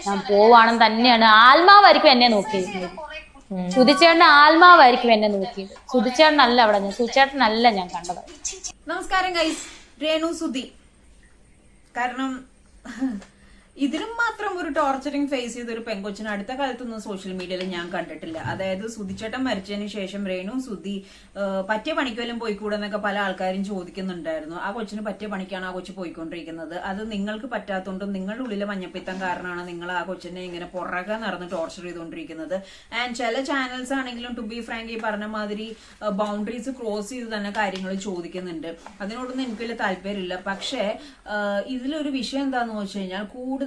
ഞാൻ പോവാണെന്ന് തന്നെയാണ് ആത്മാവായിരിക്കും എന്നെ നോക്കിയിരുന്നത്. സുധിച്ചേട്ടന്റെ ആത്മാവായിരിക്കും എന്നെ നോക്കിയത്. സുധിച്ചേട്ടനല്ല അവിടെ, ഞാൻ സുധിച്ചേട്ടനല്ല ഞാൻ കണ്ടത്. നമസ്കാരം ഗൈസ്, രേണു സുധി. കാരണം ഇതിലും മാത്രം ഒരു ടോർച്ചറിങ് ഫേസ് ചെയ്ത ഒരു പെങ്കൊച്ചിന് അടുത്ത കാലത്തൊന്നും സോഷ്യൽ മീഡിയയിൽ ഞാൻ കണ്ടിട്ടില്ല. അതായത് സുധിച്ചേട്ടൻ മരിച്ചതിന് ശേഷം രേണു സുധി പറ്റിയ പണിക്കുവല്ലും പോയിക്കൂടെ എന്നൊക്കെ പല ആൾക്കാരും ചോദിക്കുന്നുണ്ടായിരുന്നു. ആ കൊച്ചിന് പറ്റിയ പണിക്കാണ് ആ കൊച്ചു പോയിക്കൊണ്ടിരിക്കുന്നത്. അത് നിങ്ങൾക്ക് പറ്റാത്തതുകൊണ്ടും നിങ്ങളുടെ ഉള്ളിലെ മഞ്ഞപ്പിത്തം കാരണമാണ് നിങ്ങൾ ആ കൊച്ചിനെ ഇങ്ങനെ പുറകെ നടന്ന് ടോർച്ചർ ചെയ്തുകൊണ്ടിരിക്കുന്നത്. ആൻഡ് ചില ചാനൽസ് ആണെങ്കിലും ടു ബി ഫ്രാങ്ക് ഈ പറഞ്ഞ മാതിരി ബൗണ്ടറീസ് ക്രോസ് ചെയ്ത് തന്നെ കാര്യങ്ങൾ ചോദിക്കുന്നുണ്ട്. അതിനോടൊന്നും എനിക്ക് വലിയ താല്പര്യമില്ല. പക്ഷേ ഇതിലൊരു വിഷയം എന്താണെന്ന് വെച്ച് കഴിഞ്ഞാൽ കൂടുതൽ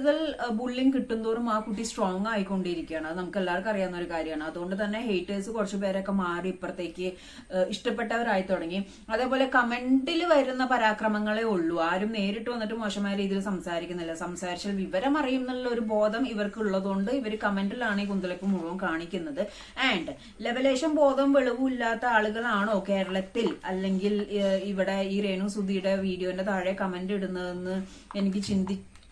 ബുള്ളിങ് കിട്ടുന്തോറും ആ കുട്ടി സ്ട്രോങ് ആയിക്കൊണ്ടിരിക്കുകയാണ്. അത് നമുക്ക് എല്ലാവർക്കും അറിയാവുന്ന ഒരു കാര്യമാണ്. അതുകൊണ്ട് തന്നെ ഹേറ്റേഴ്സ് കുറച്ചു പേരൊക്കെ മാറി ഇപ്പുറത്തേക്ക് ഇഷ്ടപ്പെട്ടവരായി തുടങ്ങി. അതേപോലെ കമന്റിൽ വരുന്ന പരാക്രമങ്ങളെ ഉള്ളൂ. ആരും നേരിട്ട് വന്നിട്ട് മോശമായ രീതിയിൽ സംസാരിക്കുന്നില്ല. സംസാരിച്ചാൽ വിവരം അറിയുന്നുള്ള ഒരു ബോധം ഇവർക്ക് ഉള്ളതുകൊണ്ട് ഇവർ കമന്റിലാണ് ഈ കുന്തളിപ്പ് മുഴുവൻ കാണിക്കുന്നത്. ആൻഡ് ലെവലേഷൻ ബോധം വെളിവും ഇല്ലാത്ത ആളുകളാണോ കേരളത്തിൽ അല്ലെങ്കിൽ ഇവിടെ ഈ രേണു സുധിയുടെ വീഡിയോന്റെ താഴെ കമന്റ് ഇടുന്നതെന്ന് എനിക്ക്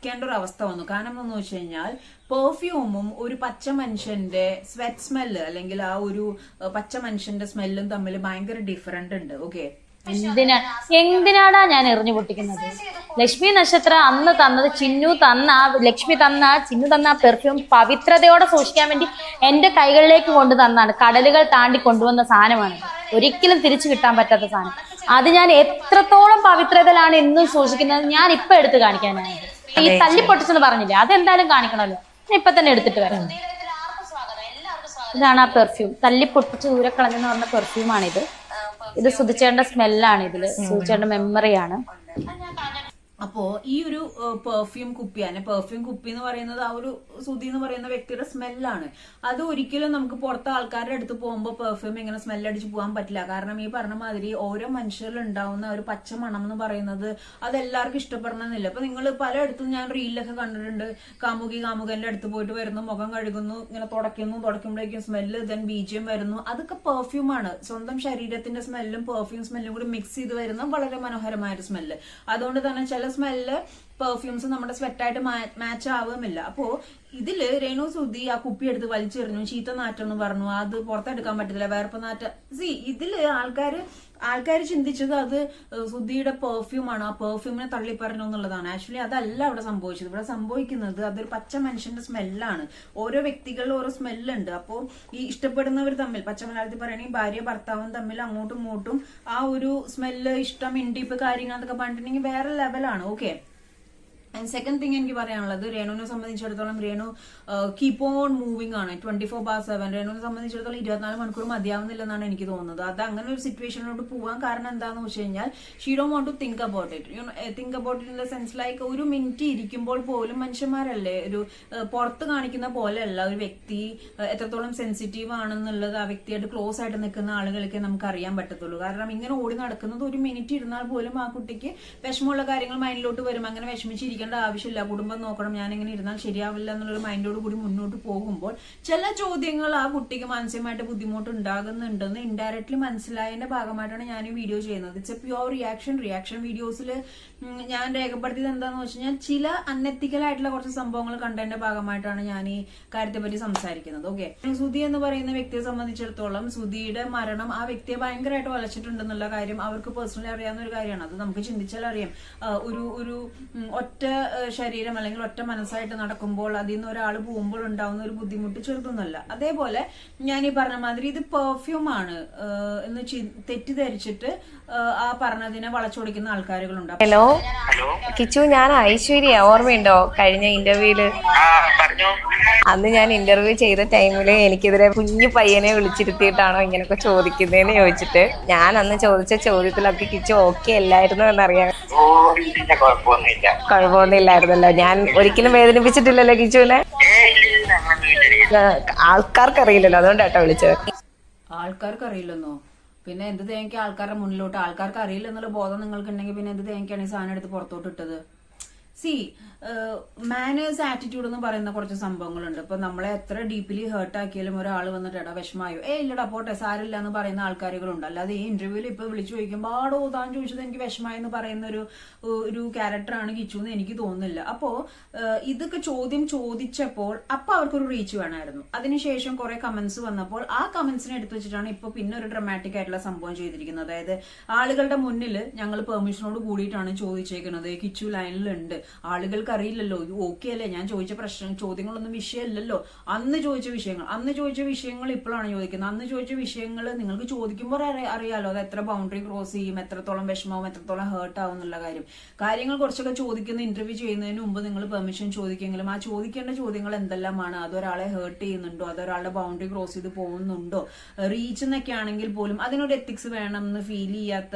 ക്കേണ്ട ഒരു അവസ്ഥ വന്നു. കാരണം എന്ന് വെച്ച് കഴിഞ്ഞാൽ പെർഫ്യൂമും ഒരു പച്ച മനുഷ്യന്റെ സ്വെറ്റ് സ്മെല്ല് അല്ലെങ്കിൽ ആ ഒരു പച്ച മനുഷ്യന്റെ സ്മെല്ലും തമ്മിൽ ഭയങ്കര ഡിഫറന്റ് ഉണ്ട്. ഓക്കെ, എന്തിനാടാ ഞാൻ എറിഞ്ഞു പൊട്ടിക്കുന്നത്? ലക്ഷ്മി നക്ഷത്രം അന്ന് തന്നത് ചിന്നു തന്ന ചിന്നു തന്ന പെർഫ്യൂം പവിത്രതയോടെ സൂക്ഷിക്കാൻ വേണ്ടി എന്റെ കൈകളിലേക്ക് കൊണ്ടു തന്നാണ്. കടലുകൾ താണ്ടി കൊണ്ടുവന്ന സാധനമാണ്. ഒരിക്കലും തിരിച്ചു കിട്ടാൻ പറ്റാത്ത സാധനം. അത് ഞാൻ എത്രത്തോളം പവിത്രതയിലാണ് എന്നും സൂക്ഷിക്കുന്നത് ഞാൻ ഇപ്പൊ എടുത്ത് കാണിക്കാനാണ്. ഈ തല്ലി പൊട്ടിച്ചെന്ന് പറഞ്ഞില്ലേ, അതെന്തായാലും കാണിക്കണമല്ലോ. ഞാൻ ഇപ്പൊ തന്നെ എടുത്തിട്ട് വരാം. ഇതാണ് ആ പെർഫ്യൂം. തല്ലി പൊട്ടിച്ച് ദൂരെ കളഞ്ഞെന്ന് പറഞ്ഞ പെർഫ്യൂമാണിത്. ഇത് സുധിച്ചേട്ടന്റെ സ്മെല്ലാണ്. ഇതില് സുധിച്ചേട്ടന്റെ മെമ്മറിയാണ്. അപ്പോ ഈ ഒരു പെർഫ്യൂം കുപ്പിയാണ്. പെർഫ്യൂം കുപ്പി എന്ന് പറയുന്നത് ആ ഒരു സുധി എന്ന് പറയുന്ന വ്യക്തിയുടെ സ്മെല്ലാണ്. അത് ഒരിക്കലും നമുക്ക് പുറത്തെ ആൾക്കാരുടെ അടുത്ത് പോകുമ്പോൾ പെർഫ്യൂം ഇങ്ങനെ സ്മെല്ലടിച്ച് പോകാൻ പറ്റില്ല. കാരണം ഈ പറഞ്ഞ മാതിരി ഓരോ മനുഷ്യരിൽ ഉണ്ടാവുന്ന ഒരു പച്ച മണം എന്ന് പറയുന്നത് അതെല്ലാവർക്കും ഇഷ്ടപ്പെടണമെന്നില്ല. അപ്പൊ നിങ്ങൾ പലയിടത്തും ഞാൻ റീലൊക്കെ കണ്ടിട്ടുണ്ട്. കാമുകന്റെ അടുത്ത് പോയിട്ട് വരുന്നു, മുഖം കഴുകുന്നു, ഇങ്ങനെ തുടക്കുമ്പോഴേക്കും സ്മെല്ല്, ദെൻ ബീജിയം വരുന്നു. അതൊക്കെ പെർഫ്യൂമാണ്. സ്വന്തം ശരീരത്തിന്റെ സ്മെല്ലും പെർഫ്യൂം സ്മെല്ലും കൂടി മിക്സ് ചെയ്ത് വരുന്ന വളരെ മനോഹരമായ ഒരു സ്മെല്ല്. അതുകൊണ്ട് തന്നെ ചില സ്മെല്ല് പെർഫ്യൂംസ് നമ്മുടെ സ്വെറ്റായിട്ട് മാച്ച് ആവുമില്ല. അപ്പോ ഇതില് രേണു സുധി ആ കുപ്പി എടുത്ത് വലിച്ചെറിഞ്ഞു, ചീത്ത നാറ്റം എന്ന് പറഞ്ഞു, അത് പുറത്തെടുക്കാൻ പറ്റത്തില്ല, വേർപ്പ് നാറ്റം. ഇതില് ആൾക്കാര് ചിന്തിച്ചത് അത് സുധിയുടെ പെർഫ്യൂമാണ്, ആ പെർഫ്യൂമിനെ തള്ളിപ്പറഞ്ഞു എന്നുള്ളതാണ്. ആക്ച്വലി അതല്ല അവിടെ സംഭവിച്ചത്. ഇവിടെ സംഭവിക്കുന്നത് അതൊരു പച്ച മനുഷ്യന്റെ സ്മെല്ലാണ്. ഓരോ വ്യക്തികളിലും ഓരോ സ്മെല്ലുണ്ട്. അപ്പോൾ ഈ ഇഷ്ടപ്പെടുന്നവർ തമ്മിൽ, പച്ച മലയാളത്തിൽ പറയുകയാണെങ്കിൽ ഭാര്യ ഭർത്താവും തമ്മിൽ അങ്ങോട്ടും ഇങ്ങോട്ടും ആ ഒരു സ്മെല്ല്, ഇഷ്ടം, ഇണ്ടിപ്പ് കാര്യങ്ങൾ എന്നൊക്കെ പറഞ്ഞിട്ടുണ്ടെങ്കിൽ വേറെ ലെവലാണ്. ഓക്കെ. ആൻഡ് സെക്കൻഡ് തിങ് എനിക്ക് പറയാനുള്ളത്, രേണുവിനെ സംബന്ധിച്ചിടത്തോളം രേണു കീപ്പ് ഓൺ മൂവിംഗ് ആണ് 24/7. രേണുവിനെ സംബന്ധിച്ചിടത്തോളം 24 മണിക്കൂർ മതിയാവുന്നില്ലെന്നാണ് എനിക്ക് തോന്നുന്നത്. അത് അങ്ങനെ ഒരു സിറ്റുവേഷനിലോട്ട് പോകാൻ കാരണം എന്താണെന്ന് വെച്ച് കഴിഞ്ഞാൽ she don't want to think about it in the sense like ഒരു മിനിറ്റ് ഇരിക്കുമ്പോൾ പോലും മനുഷ്യന്മാരല്ലേ, ഒരു പുറത്ത് കാണിക്കുന്ന പോലെയല്ല ഒരു വ്യക്തി എത്രത്തോളം സെൻസിറ്റീവ് ആണെന്നുള്ളത് ആ വ്യക്തിയായിട്ട് ക്ലോസ് ആയിട്ട് നിൽക്കുന്ന ആളുകൾക്ക് നമുക്ക് അറിയാൻ പറ്റത്തുള്ളൂ. കാരണം ഇങ്ങനെ ഓടി നടക്കുന്നത് ഒരു മിനിറ്റ് ഇരുന്നാൽ പോലും ആ കുട്ടിക്ക് വിഷമമുള്ള കാര്യങ്ങൾ മൈൻഡിലോട്ട് വരും. അങ്ങനെ വിഷമിച്ചിരിക്കേണ്ട ആവശ്യമില്ല. കുടുംബം നോക്കണം, ഞാൻ ഇങ്ങനെ ഇരുന്നാൽ ശരിയാവില്ല എന്നുള്ളൊരു മൈൻഡോട് കൂടി മുന്നോട്ട് പോകുമ്പോൾ ചില ചോദ്യങ്ങൾ ആ കുട്ടിക്ക് മാനസികമായിട്ട് ബുദ്ധിമുട്ട് ഉണ്ടാകുന്നുണ്ടെന്ന് ഇൻഡയറക്ട്ലി മനസ്സിലായതിന്റെ ഭാഗമായിട്ടാണ് ഞാൻ ഈ വീഡിയോ ചെയ്യുന്നത്. ഇറ്റ്സ് എ പ്യുവർ റിയാക്ഷൻ വീഡിയോസിൽ ഞാൻ രേഖപ്പെടുത്തിയത് എന്താണെന്ന് വെച്ച് കഴിഞ്ഞാൽ ചില അൺഎത്തിക്കൽ ആയിട്ടുള്ള കുറച്ച് സംഭവങ്ങൾ കണ്ടതിന്റെ ഭാഗമായിട്ടാണ് ഞാൻ ഈ കാര്യത്തെ പറ്റി സംസാരിക്കുന്നത്. ഓക്കെ, സുധി എന്ന് പറയുന്ന വ്യക്തിയെ സംബന്ധിച്ചിടത്തോളം സുധിയുടെ മരണം ആ വ്യക്തിയെ ഭയങ്കരമായിട്ട് വലച്ചിട്ടുണ്ടെന്നുള്ള കാര്യം അവർക്ക് പേഴ്സണലി അറിയാവുന്ന ഒരു കാര്യമാണ്. അത് നമുക്ക് ചിന്തിച്ചാൽ അറിയാം. ഒരു ഒറ്റ ശരീരം അല്ലെങ്കിൽ ഒറ്റ മനസ്സായിട്ട് നടക്കുമ്പോൾ അതിൽ നിന്ന് ഒരാൾ പോകുമ്പോൾ ഉണ്ടാവുന്ന ഒരു ബുദ്ധിമുട്ട് ചെറുതൊന്നുമല്ല. അതേപോലെ ഞാൻ ഈ പറഞ്ഞ മാതിരി ഇത് പെർഫ്യൂമാണ് എന്ന് തെറ്റിദ്ധരിച്ചിട്ട് ആ പറഞ്ഞതിനെ വളച്ചൊടിക്കുന്ന ആൾക്കാരുകളുണ്ട്. ഹലോ കിച്ചു, ഞാൻ ഐശ്വര്യ. ഓർമ്മയുണ്ടോ കഴിഞ്ഞ ഇന്റർവ്യൂല്? അന്ന് ഞാൻ ഇന്റർവ്യൂ ചെയ്ത ടൈമില് എനിക്കെതിരെ കുഞ്ഞു പയ്യനെ വിളിച്ചിരുത്തിയിട്ടാണോ ഇങ്ങനെയൊക്കെ ചോദിക്കുന്നതെന്ന് ചോദിച്ചിട്ട് ഞാൻ അന്ന് ചോദിച്ച ചോദ്യത്തിലൊക്കെ കിച്ചു ഓക്കെ അല്ലായിരുന്നു എന്നറിയാം. കുഴപ്പമൊന്നുമില്ലായിരുന്നല്ലോ. ഞാൻ ഒരിക്കലും വേദനിപ്പിച്ചിട്ടില്ലല്ലോ കിച്ചുവിനെ. ആൾക്കാർക്ക് അറിയില്ലല്ലോ, അതുകൊണ്ടാട്ടോ വിളിച്ചത്. ആൾക്കാർക്ക് അറിയില്ലെന്നോ? പിന്നെ എന്ത് തേങ്ങയ്ക്ക് ആൾക്കാരുടെ മുന്നിലോട്ട്? ആൾക്കാർക്ക് അറിയില്ല എന്നുള്ള ബോധം നിങ്ങൾക്ക് ഉണ്ടെങ്കിൽ പിന്നെ എന്ത് തേങ്ങയ്ക്കാണ് ഈ സാധനം എടുത്ത് പുറത്തോട്ട് ഇട്ടത്? മാനേഴ്സ് ആറ്റിറ്റ്യൂഡ് എന്ന് പറയുന്ന കുറച്ച് സംഭവങ്ങളുണ്ട്. ഇപ്പൊ നമ്മളെ എത്ര ഡീപ്ലി ഹേർട്ട് ആക്കിയാലും ഒരാൾ വന്നിട്ട് എടാ വിഷമായോ ഇല്ലടാ പോട്ടെ സാരില്ല എന്ന് പറയുന്ന ആൾക്കാരുകളുണ്ട്. അല്ലാതെ ഈ ഇന്റർവ്യൂവിൽ ഇപ്പൊ വിളിച്ചു ചോദിക്കുമ്പോൾ ആടോ താൻ ചോദിച്ചത് എനിക്ക് വിഷമായി എന്ന് പറയുന്ന ഒരു ക്യാരക്ടറാണ് കിച്ചു എന്ന് എനിക്ക് തോന്നുന്നില്ല. അപ്പോ ഇതൊക്കെ ചോദ്യം ചോദിച്ചപ്പോൾ അപ്പൊ അവർക്കൊരു റീച്ച് വേണമായിരുന്നു. അതിനുശേഷം കുറെ കമന്റ്സ് വന്നപ്പോൾ ആ കമന്റ്സിനെ എടുത്തു വെച്ചിട്ടാണ് ഇപ്പൊ പിന്നെ ഒരു ഡ്രമാറ്റിക് ആയിട്ടുള്ള സംഭവം ചെയ്തിരിക്കുന്നത്. അതായത് ആളുകളുടെ മുന്നിൽ ഞങ്ങൾ പെർമിഷനോട് കൂടിയിട്ടാണ് ചോദിച്ചേക്കുന്നത്, കിച്ചു ലൈനിലുണ്ട്, ആളുകൾക്ക് അറിയില്ലല്ലോ, ഓക്കെ അല്ലേ, ഞാൻ ചോദിച്ച ചോദ്യങ്ങളൊന്നും വിഷയമല്ലല്ലോ, അന്ന് ചോദിച്ച വിഷയങ്ങൾ ഇപ്പോഴാണ് ചോദിക്കുന്നത്. അന്ന് ചോദിച്ച വിഷയങ്ങൾ നിങ്ങൾക്ക് ചോദിക്കുമ്പോൾ അറിയാലോ അത് എത്ര ബൗണ്ടറി ക്രോസ് ചെയ്യും, എത്രത്തോളം വിഷമാവും, എത്രത്തോളം ഹേർട്ട് ആവും എന്നുള്ള കാര്യങ്ങൾ കുറച്ചൊക്കെ ചോദിക്കുന്ന ഇന്റർവ്യൂ ചെയ്യുന്നതിന് മുമ്പ് നിങ്ങൾ പെർമിഷൻ ചോദിക്കെങ്കിലും ആ ചോദിക്കേണ്ട ചോദ്യങ്ങൾ എന്തെല്ലാമാണ്, അതൊരാളെ ഹേർട്ട് ചെയ്യുന്നുണ്ടോ, അതൊരാളുടെ ബൗണ്ടറി ക്രോസ് ചെയ്ത് പോകുന്നുണ്ടോ, റീച്ച് എന്നൊക്കെ ആണെങ്കിൽ പോലും അതിനൊരു എത്തിക്സ് വേണം എന്ന് ഫീൽ ചെയ്യാത്ത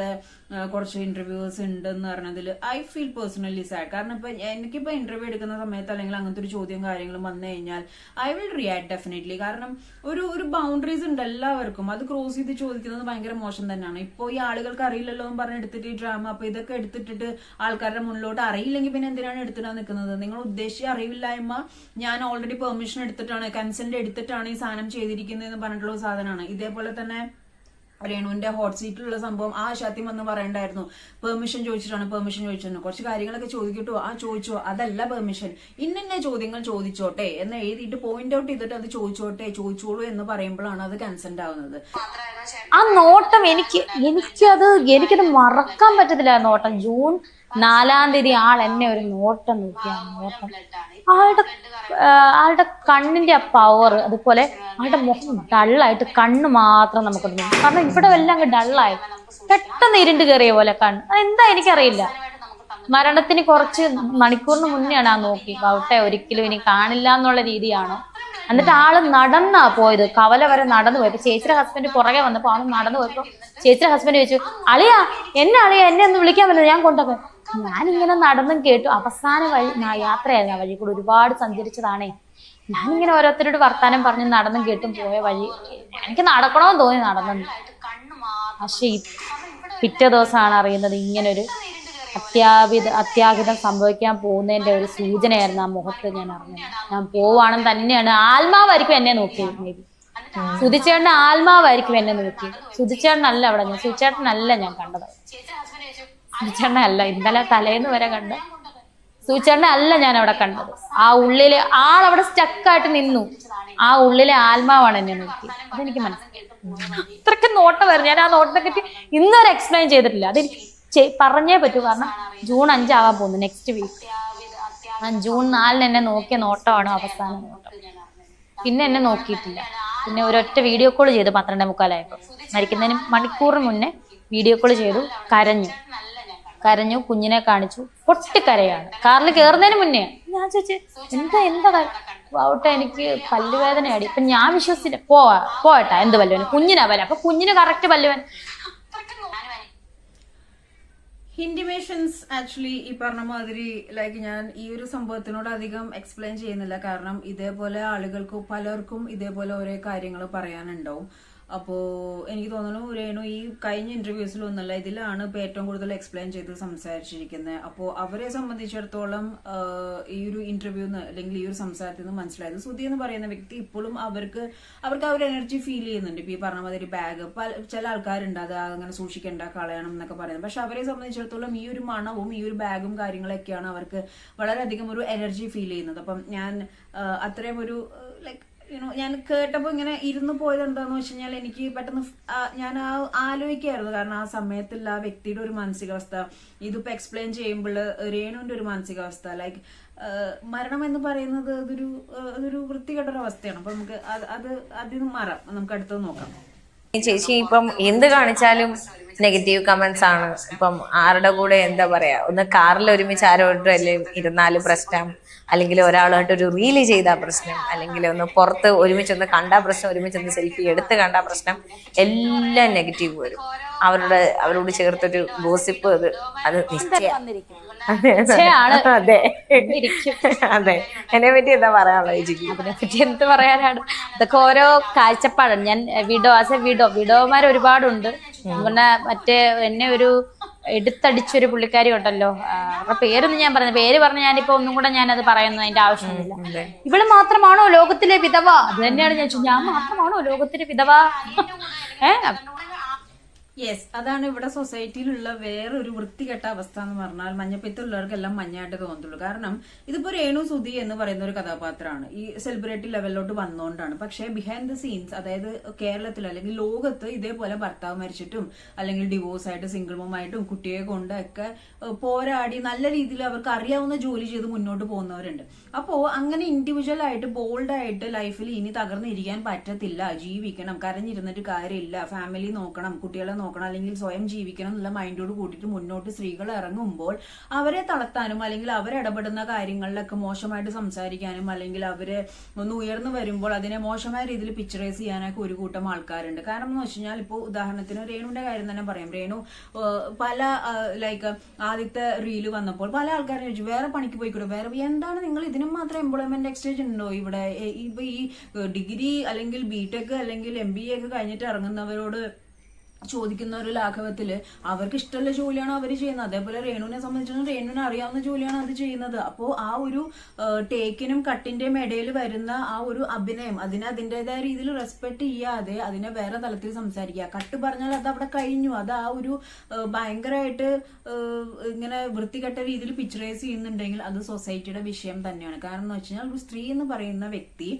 കുറച്ച് ഇന്റർവ്യൂസ് ഉണ്ടെന്ന് പറഞ്ഞതിൽ ഐ ഫീൽ പേഴ്സണലി സാഡ്. കാരണം ഇപ്പൊ എനിക്കിപ്പോ ഇന്റർവ്യൂ എടുക്കുന്ന സമയത്ത് അല്ലെങ്കിൽ അങ്ങനത്തെ ഒരു ചോദ്യം കാര്യങ്ങളും വന്നു കഴിഞ്ഞാൽ ഐ വിൽ റിയാക്ട് ഡെഫിനറ്റ്ലി. കാരണം ഒരു ബൗണ്ടറീസ് ഉണ്ട് എല്ലാവർക്കും, അത് ക്രോസ് ചെയ്ത് ചോദിക്കുന്നത് ഭയങ്കര മോശം തന്നെയാണ്. ഇപ്പോൾ ഈ ആളുകൾക്ക് അറിയില്ലല്ലോ എന്ന് പറഞ്ഞ് എടുത്തിട്ട് ഈ ഡ്രാമ അപ്പൊ ഇതൊക്കെ എടുത്തിട്ടിട്ട് ആൾക്കാരുടെ മുന്നിലോട്ട് അറിയില്ലെങ്കിൽ പിന്നെ എന്തിനാണ് എടുത്തിട്ടാണ് നിൽക്കുന്നത്? നിങ്ങൾ ഉദ്ദേശിച്ച അറിവില്ലായ്മ ഞാൻ ഓൾറെഡി പെർമിഷൻ എടുത്തിട്ടാണ് കൺസെന്റ് എടുത്തിട്ടാണ് ഈ സാധനം ചെയ്തിരിക്കുന്നത് എന്ന് പറഞ്ഞിട്ടുള്ള സാധനമാണ്. ഇതേപോലെ തന്നെ രേണുവിന്റെ ഹോട്ട് സീറ്റിലുള്ള സംഭവം ആ ശാത്യം വന്ന് പറയണ്ടായിരുന്നു, പെർമിഷൻ ചോദിച്ചിട്ടാണ് കുറച്ച് കാര്യങ്ങളൊക്കെ ചോദിക്കട്ടോ, ആ ചോദിച്ചോ, അതല്ല പെർമിഷൻ, ഇന്ന ചോദ്യങ്ങൾ ചോദിച്ചോട്ടെ എന്ന് എഴുതിയിട്ട് പോയിന്റ് ഔട്ട് ചെയ്തിട്ട് അത് ചോദിച്ചോളൂ എന്ന് പറയുമ്പോഴാണ് അത് കൺസെന്റ് ആവുന്നത്. ആ നോട്ടം എനിക്കത് മറക്കാൻ പറ്റത്തില്ല. നോട്ടം ജൂൺ 4-ാം തീയതി എന്നെ ഒരു നോട്ടം നോക്കിയ നോട്ടം, ആളുടെ കണ്ണിന്റെ ആ പവർ, അതുപോലെ ആളുടെ മുഖം ഡള്ളായിട്ട് കണ്ണ് മാത്രം നമുക്ക് തോന്നും. കാരണം ഇവിടെ എല്ലാം അങ്ങ് ഡള്ളായി, പെട്ടെന്ന് ഇരുണ്ട് കയറിയ പോലെ കണ്ണ്. അതെന്താ എനിക്കറിയില്ല. മരണത്തിന് കുറച്ച് മണിക്കൂറിന് മുന്നെയാണ് ആ നോക്കി അവിടെ ഒരിക്കലും ഇനി കാണില്ല എന്നുള്ള രീതിയാണോ. എന്നിട്ട് ആള് നടന്നാ പോയത്, കവല വരെ നടന്നു പോയപ്പോ ചേച്ചിയുടെ ഹസ്ബൻഡ് പുറകെ വന്നപ്പോ ആള് നടന്നു പോയപ്പോ ചേച്ചിയുടെ ഹസ്ബൻഡ് ചോദിച്ചു, അളിയാ എന്നെ ഒന്ന് വിളിക്കാൻ പറ്റില്ല, ഞാൻ കൊണ്ടുപോയി. ഞാനിങ്ങനെ നടന്നും കേട്ടു. അവസാന യാത്രയായിരുന്നു, ആ വഴി കൂടെ ഒരുപാട് സഞ്ചരിച്ചതാണേ. ഞാനിങ്ങനെ ഓരോരുത്തരോട് വർത്താനം പറഞ്ഞ് നടന്നും കേട്ടും പോയ വഴി എനിക്ക് നടക്കണമെന്ന് തോന്നി നടന്നു. പക്ഷെ പിറ്റേ ദിവസമാണ് അറിയുന്നത് ഇങ്ങനൊരു അത്യാഹിതം സംഭവിക്കാൻ പോകുന്നതിന്റെ ഒരു സൂചനയായിരുന്നു ആ മുഖത്ത് ഞാൻ അറിഞ്ഞത്. ഞാൻ പോവാണെന്ന് തന്നെയാണ്, ആത്മാവായിരിക്കും എന്നെ നോക്കിയത്. മേ ബി സുധിച്ചേട്ടന്റെ ആത്മാവായിരിക്കും എന്നെ നോക്കിയത്. സുധിച്ചേട്ടനല്ല അവിടെ, സുധിച്ചേട്ടനല്ല ഞാൻ കണ്ടത്. സുധിച്ചേട്ടനല്ല ഇന്നലെ തലേന്ന് വരെ കണ്ട സുധിച്ചേട്ടനല്ല ഞാൻ അവിടെ കണ്ടത്. ആ ഉള്ളില് ആളവിടെ സ്റ്റക്കായിട്ട് നിന്നു, ആ ഉള്ളിലെ ആത്മാവാണ് എന്നെ നോക്കിയത്. അതെനിക്ക് മനസ്സിലായി. അത്രയ്ക്ക് നോട്ടമായിരുന്നു. ഞാൻ ആ നോട്ടത്തെ പറ്റി ഇന്നുവരെ എക്സ്പ്ലെയിൻ ചെയ്തിട്ടില്ല. അതെനിക്ക് പറഞ്ഞേ പറ്റൂ. കാരണം ജൂൺ 5 ആവാൻ പോകുന്നു, നെക്സ്റ്റ് വീക്ക്. ജൂൺ 4 എന്നെ നോക്കിയ നോട്ടമാണ് അവസാന നോട്ടം. പിന്നെ എന്നെ നോക്കിയിട്ടില്ല. പിന്നെ ഒരൊറ്റ വീഡിയോ കോൾ ചെയ്തു 12:45 മരിക്കുന്നതിന് മണിക്കൂറിന് മുന്നേ വീഡിയോ കോൾ ചെയ്തു. കരഞ്ഞു, കുഞ്ഞിനെ കാണിച്ചു, പൊട്ടിക്കരയാണ്. കാറിൽ കയറുന്നതിന് മുന്നേ ഞാൻ ചോദിച്ചു എന്താ ആവട്ടെ, എനിക്ക് പല്ലുവേദനയാടി. ഇപ്പൊ ഞാൻ വിശ്വസിച്ചില്ല, പോയട്ടാ എന്ത് പല്ലുവേദന, കുഞ്ഞിനാ പല്ല്. അപ്പൊ കുഞ്ഞിന് കറക്റ്റ് പല്ലുവേദന. ഇന്റിമേഷൻസ് ആക്ച്വലി ഈ പറഞ്ഞ മാതിരി ലൈക്ക് ഞാൻ ഈ ഒരു സംഭവത്തിനോട് അധികം എക്സ്പ്ലെയിൻ ചെയ്യുന്നില്ല. കാരണം ഇതേപോലെ ആളുകൾക്ക് പലർക്കും ഇതേപോലെ ഓരോ കാര്യങ്ങൾ പറയാനുണ്ടാവും. അപ്പോ എനിക്ക് തോന്നുന്നു രേണു ഈ കഴിഞ്ഞ ഇന്റർവ്യൂസിലൊന്നല്ല, ഇതിലാണ് ഇപ്പൊ ഏറ്റവും കൂടുതൽ എക്സ്പ്ലെയിൻ ചെയ്ത് സംസാരിച്ചിരിക്കുന്നത്. അപ്പോൾ അവരെ സംബന്ധിച്ചിടത്തോളം ഈ ഒരു ഇന്റർവ്യൂ അല്ലെങ്കിൽ ഈ ഒരു സംസാരത്തിൽ നിന്ന് മനസ്സിലായത്, സുധി എന്ന് പറയുന്ന വ്യക്തി ഇപ്പോഴും അവർക്ക് ആ ഒരു എനർജി ഫീൽ ചെയ്യുന്നുണ്ട്. ഇപ്പൊ ഈ പറഞ്ഞ മാതിരി ബാഗ് ചില ആൾക്കാരുണ്ട് അത് അങ്ങനെ സൂക്ഷിക്കേണ്ട, കളയണം എന്നൊക്കെ പറയുന്നത്. പക്ഷെ അവരെ സംബന്ധിച്ചിടത്തോളം ഈ ഒരു മണവും ഈ ഒരു ബാഗും കാര്യങ്ങളൊക്കെയാണ് അവർക്ക് വളരെയധികം ഒരു എനർജി ഫീൽ ചെയ്യുന്നത്. അപ്പം ഞാൻ അത്രയും ഒരു ലൈക്ക് ഞാൻ കേട്ടപ്പോ ഇങ്ങനെ ഇരുന്ന് പോയത് എന്താന്ന് വെച്ച് കഴിഞ്ഞാൽ എനിക്ക് പെട്ടെന്ന് ഞാൻ ആലോചിക്കായിരുന്നു. കാരണം ആ സമയത്തുള്ള ആ വ്യക്തിയുടെ ഒരു മാനസികാവസ്ഥ, ഇതിപ്പോ എക്സ്പ്ലെയിൻ ചെയ്യുമ്പോൾ രേണുവിന്റെ ഒരു മാനസികാവസ്ഥ, ലൈക്ക് മരണം എന്ന് പറയുന്നത് അതൊരു വൃത്തികെട്ടൊരവസ്ഥയാണ്. അപ്പൊ നമുക്ക് അതിന് മാറാം. നമുക്ക് അടുത്തത് നോക്കാം. ചേച്ചി ഇപ്പം എന്ത് കാണിച്ചാലും നെഗറ്റീവ് കമന്റ്സ് ആണ്. ഇപ്പം ആരുടെ കൂടെ എന്താ പറയാ, ഒന്ന് കാറിൽ ഒരുമിച്ച് ആരോടല്ലേ ഇരുന്നാലും പ്രശ്നം, അല്ലെങ്കിൽ ഒരാളായിട്ട് ഒരു റീല് ചെയ്താൽ പ്രശ്നം, അല്ലെങ്കിൽ ഒന്ന് പുറത്ത് ഒരുമിച്ചൊന്ന് കണ്ടാ പ്രശ്നം, ഒരുമിച്ചൊന്ന് സെൽഫി എടുത്ത് കണ്ടാ പ്രശ്നം, എല്ലാം നെഗറ്റീവ് വരും. അവരോട് ചേർത്തൊരു ഗോസിപ്പ് അത് നിശ്ചയം. അതെ എന്നെ പറ്റി എന്താ പറയാനുള്ളത് ചേച്ചിക്ക്? അതിനെ പറ്റി എന്ത് പറയാനാണ്, അതൊക്കെ ഓരോ കാഴ്ചപ്പാടാണ്. ഞാൻ വിഡോമാർ ഒരുപാടുണ്ട്. പിന്നെ മറ്റേ എന്നെ ഒരു എടുത്തടിച്ചൊരു പുള്ളിക്കാരി ഉണ്ടല്ലോ, അവരുടെ പേരൊന്നും ഞാൻ പറഞ്ഞ പേര് പറഞ്ഞ് ഞാനിപ്പോ ഒന്നും കൂടെ ഞാനത് പറയുന്നത് അതിന്റെ ആവശ്യമില്ല. ഇവള് മാത്രമാണോ ലോകത്തിലെ വിധവ? അത് തന്നെയാണ് ഞാൻ ചോദിച്ചത്, ഞാൻ മാത്രമാണോ ലോകത്തിലെ വിധവ? യെസ്, അതാണ് ഇവിടെ സൊസൈറ്റിയിലുള്ള വേറൊരു വൃത്തികെട്ട അവസ്ഥ എന്ന് പറഞ്ഞാൽ മഞ്ഞപ്പിത്തുള്ളവർക്കെല്ലാം മഞ്ഞായിട്ട് തോന്നുള്ളൂ. കാരണം ഇതിപ്പോ രേണു സുധി എന്ന് പറയുന്ന ഒരു കഥാപാത്രമാണ് ഈ സെലിബ്രിറ്റി ലെവലിലോട്ട് വന്നുകൊണ്ടാണ്. പക്ഷേ ബിഹൈൻഡ് ദ സീൻസ്, അതായത് കേരളത്തിൽ അല്ലെങ്കിൽ ലോകത്ത് ഇതേപോലെ ഭർത്താവ് മരിച്ചിട്ടും അല്ലെങ്കിൽ ഡിവോഴ്സ് ആയിട്ട് സിംഗിൾ മോമായിട്ടും കുട്ടിയെ കൊണ്ടൊക്കെ പോരാടി നല്ല രീതിയിൽ അവർക്ക് അറിയാവുന്ന ജോലി ചെയ്ത് മുന്നോട്ട് പോകുന്നവരുണ്ട്. അപ്പോ അങ്ങനെ ഇൻഡിവിജ്വൽ ആയിട്ട് ബോൾഡായിട്ട് ലൈഫിൽ ഇനി തകർന്നിരിക്കാൻ പറ്റത്തില്ല, ജീവിക്കണം, കരഞ്ഞിരുന്നിട്ട് കാര്യമില്ല, ഫാമിലി നോക്കണം, കുട്ടികളെ നോക്കണം, അല്ലെങ്കിൽ സ്വയം ജീവിക്കണം എന്നുള്ള മൈൻഡോട് കൂട്ടിയിട്ട് മുന്നോട്ട് സ്ത്രീകൾ ഇറങ്ങുമ്പോൾ അവരെ തളർത്താനും അല്ലെങ്കിൽ അവരിടപെടുന്ന കാര്യങ്ങളിലൊക്കെ മോശമായിട്ട് സംസാരിക്കാനും അല്ലെങ്കിൽ അവര് ഒന്ന് ഉയർന്നു വരുമ്പോൾ അതിനെ മോശമായ രീതിയിൽ പിക്ചറൈസ് ചെയ്യാനൊക്കെ ഒരു കൂട്ടം ആൾക്കാരുണ്ട്. കാരണം എന്ന് വെച്ച് കഴിഞ്ഞാൽ ഇപ്പോൾ ഉദാഹരണത്തിന് രേണുവിന്റെ കാര്യം തന്നെ പറയാം. രേണു പല ലൈക്ക് ആദ്യത്തെ റീല് വന്നപ്പോൾ പല ആൾക്കാരും ചോദിച്ചു വേറെ പണിക്ക് പോയിക്കൂടെ, വേറെ എന്താണ് നിങ്ങൾ ഇതിനും മാത്രം എംപ്ലോയ്മെന്റ് എക്സ്ചേഞ്ച് ഉണ്ടോ ഇവിടെ? ഇപ്പൊ ഈ ഡിഗ്രി അല്ലെങ്കിൽ ബിടെക് അല്ലെങ്കിൽ MBA ഒക്കെ കഴിഞ്ഞിട്ട് ഇറങ്ങുന്നവരോട് ചോദിക്കുന്ന ഒരു ലാഘവത്തില് അവർക്ക് ഇഷ്ടമുള്ള ജോലിയാണ് അവർ ചെയ്യുന്നത്. അതേപോലെ രേണുവിനെ സംബന്ധിച്ചിടത്തോളം രേണുവിനെ അറിയാവുന്ന ജോലിയാണ് അത് ചെയ്യുന്നത്. അപ്പോൾ ആ ഒരു ടേക്കിനും കട്ടിന്റെയും ഇടയിൽ വരുന്ന ആ ഒരു അഭിനയം അതിനെ അതിൻ്റെതായ രീതിയിൽ റെസ്പെക്ട് ചെയ്യാതെ അതിനെ വേറെ തലത്തിൽ സംസാരിക്കുക. കട്ട് പറഞ്ഞാൽ അത് അവിടെ കഴിഞ്ഞു. അത് ആ ഒരു ഭയങ്കരമായിട്ട് ഇങ്ങനെ വൃത്തികെട്ട രീതിയിൽ പിക്ചറൈസ് ചെയ്യുന്നുണ്ടെങ്കിൽ അത് സൊസൈറ്റിയുടെ വിഷയം തന്നെയാണ്. കാരണം എന്ന് വെച്ച് കഴിഞ്ഞാൽ ഒരു സ്ത്രീ എന്ന് പറയുന്ന വ്യക്തി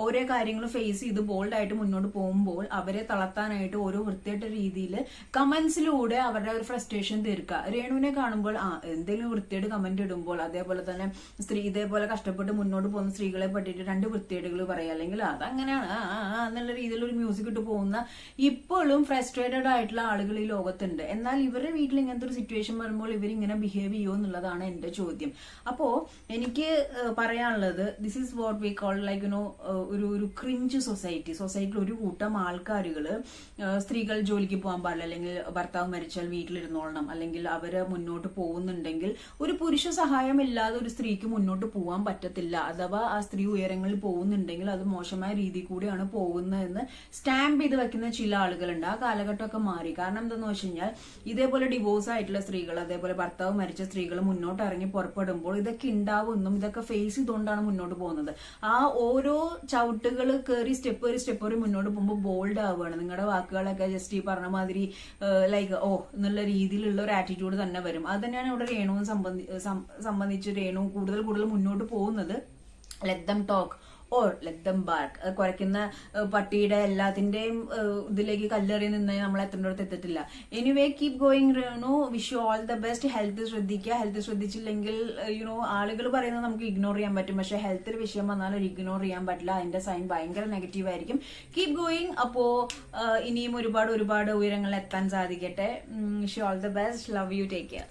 ഓരോ കാര്യങ്ങളും ഫേസ് ചെയ്ത് ബോൾഡായിട്ട് മുന്നോട്ട് പോകുമ്പോൾ അവരെ തളർത്താനായിട്ട് ഓരോ വൃത്തിയായിട്ട് രീതിയിൽ കമന്റ്സിലൂടെ അവരുടെ ഒരു ഫ്രസ്ട്രേഷൻ തീർക്കുക. രേണുവിനെ കാണുമ്പോൾ എന്തെങ്കിലും വൃത്തിയായിട്ട് കമന്റ് ഇടുമ്പോൾ അതേപോലെ തന്നെ ഇതേപോലെ കഷ്ടപ്പെട്ട് മുന്നോട്ട് പോകുന്ന സ്ത്രീകളെ പറ്റിയിട്ട് രണ്ട് വൃത്തിയേടുകൾ പറയുക, അല്ലെങ്കിൽ അതങ്ങനെയാണ് എന്നുള്ള രീതിയിൽ ഒരു മ്യൂസിക് ഇട്ട് പോകുന്ന ഇപ്പോഴും ഫ്രസ്ട്രേറ്റഡ് ആയിട്ടുള്ള ആളുകൾ ഈ ലോകത്തുണ്ട്. എന്നാൽ ഇവരുടെ വീട്ടിൽ ഇങ്ങനത്തെ ഒരു സിറ്റുവേഷൻ വരുമ്പോൾ ഇവരിങ്ങനെ ബിഹേവ് ചെയ്യുമോ എന്നുള്ളതാണ് എന്റെ ചോദ്യം. അപ്പോ എനിക്ക് പറയാനുള്ളത് this is what we call like you know ഒരു ക്രിഞ്ച് സൊസൈറ്റിയിൽ ഒരു കൂട്ടം ആൾക്കാരുകള് സ്ത്രീകൾ ജോലിക്ക് പോകാൻ പാടില്ല, അല്ലെങ്കിൽ ഭർത്താവ് മരിച്ചാൽ വീട്ടിലിരുന്നോളണം, അല്ലെങ്കിൽ അവര് മുന്നോട്ട് പോകുന്നുണ്ടെങ്കിൽ ഒരു പുരുഷ സഹായം ഇല്ലാതെ ഒരു സ്ത്രീക്ക് മുന്നോട്ട് പോകാൻ പറ്റത്തില്ല. അഥവാ ആ സ്ത്രീ ഉയരങ്ങളിൽ പോകുന്നുണ്ടെങ്കിൽ അത് മോശമായ രീതി കൂടിയാണ് പോകുന്നതെന്ന് സ്റ്റാമ്പ് ചെയ്ത് വെക്കുന്ന ചില ആളുകളുണ്ട്. ആ കാലഘട്ടമൊക്കെ മാറി. കാരണം എന്താണെന്ന് വെച്ച് കഴിഞ്ഞാൽ ഇതേപോലെ ഡിവോഴ്സ് ആയിട്ടുള്ള സ്ത്രീകൾ അതേപോലെ ഭർത്താവ് മരിച്ച സ്ത്രീകൾ മുന്നോട്ട് ഇറങ്ങി പുറപ്പെടുമ്പോൾ ഇതൊക്കെ ഉണ്ടാവുമെന്നും ഇതൊക്കെ ഫേസ് ചെയ്തുകൊണ്ടാണ് മുന്നോട്ട് പോകുന്നത്. ആ ഓരോ ചവിട്ടുകൾ കയറി സ്റ്റെപ്പ് മുന്നോട്ട് പോകുമ്പോൾ ബോൾഡ് ആവുകയാണ്. നിങ്ങളുടെ വാക്കുകളൊക്കെ ജസ്റ്റ് ഈ പറഞ്ഞ മാതിരി ലൈക്ക് എന്നുള്ള രീതിയിലുള്ള ഒരു ആറ്റിറ്റ്യൂഡ് തന്നെ വരും. അത് തന്നെയാണ് ഇവിടെ രേണുവിനെ സംബന്ധിച്ച് രേണു കൂടുതൽ മുന്നോട്ട് പോകുന്നത്. Let them talk or let them bark. കുറയ്ക്കുന്ന പട്ടിയുടെ എല്ലാത്തിന്റെയും ഇതിലേക്ക് കല്ലെറി നിന്ന് നമ്മൾ എത്തേണ്ടടുത്ത് എത്തിട്ടില്ല. Anyway keep going Renu, wish you all the best. Health ശ്രദ്ധിക്കുക. ഹെൽത്ത് ശ്രദ്ധിച്ചില്ലെങ്കിൽ ആളുകൾ പറയുന്നത് നമുക്ക് ഇഗ്നോർ ചെയ്യാൻ പറ്റും, പക്ഷെ ഹെൽത്തിൽ വിഷയം വന്നാൽ ഒരു ഇഗ്നോർ ചെയ്യാൻ പറ്റില്ല. അതിന്റെ സൈൻ ഭയങ്കര നെഗറ്റീവ് ആയിരിക്കും. Keep going. അപ്പോ ഇനിയും ഒരുപാട് ഉയരങ്ങളിൽ എത്താൻ സാധിക്കട്ടെ. Wish you all the best. Love you. Take care.